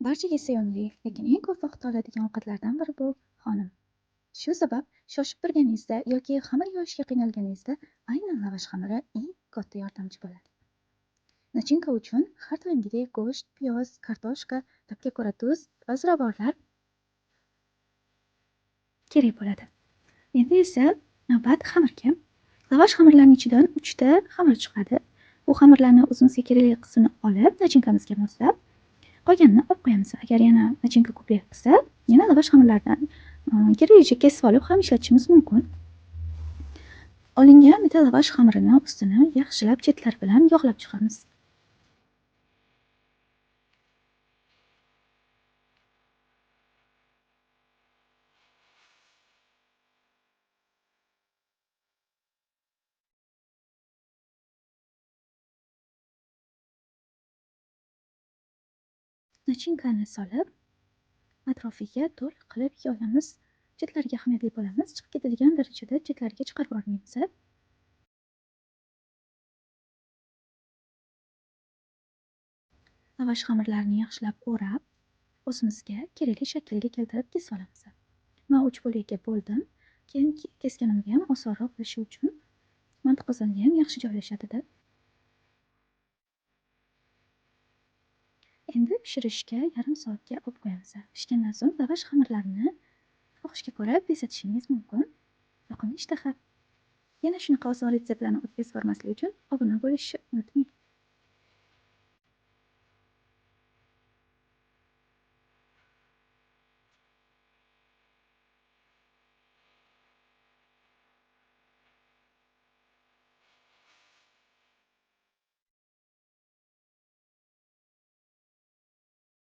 Barchaga sevimli, lekin eng ko'p vaqt oladigan ovqatlardan biri bu xonim. Shu sabab shoshib turganingizda yoki xamir yoyishga qiynalganingizda aynan lavash xamiri eng katta yordamchi bo'ladi. Nachinka uchun har doimgidek go'sht, piyoz, kartoshka, tabga ko'ra tuz va ziravorlar kerak bo'ladi. Endi esa navbat xamirga. Lavash xamirlarining ichidan 3 ta xamir chiqadi. Bu xamirlarni o'zimizga kerakli qismini olib, nachinkamizga moslab, qolganini olib qo'yamiz. Agar yana nachinka ko'proq qilsa, yana lavash xamirlaridan keraklicha kesib olib ham ishlatishimiz mumkin. Olingan bitta lavash xamirini ustini yaxshilab chetlari bilan yog'lab chiqamiz. Nachinkani solib, atrofiga to'liq qilib yoyamiz. Chetlariga ahamiyatli bo'lamiz. Chiqib ketadigan darajada chetlariga chiqarib yubormaymiz. Lavash xamirlarini yaxshilab o'rab, o'zimizga kerakli shaklga keltirib kesib olamiz. Men 3 bo'lakka bo'ldim. Keyin kesganimda ham osonroq bo'lishi uchun mantiqasini ham yaxshi joylashadi. Endi pishirishga yarim soatga olib qo'yamiz. Pishgandan so'ng lavash xamirlarini xohishga ko'ra bezatishingiz mumkin. Yoqimli ishtaha! Yana shunaqa oson retseptlarni o'tkazib bormaslik uchun obuna bo'lishni unutmang.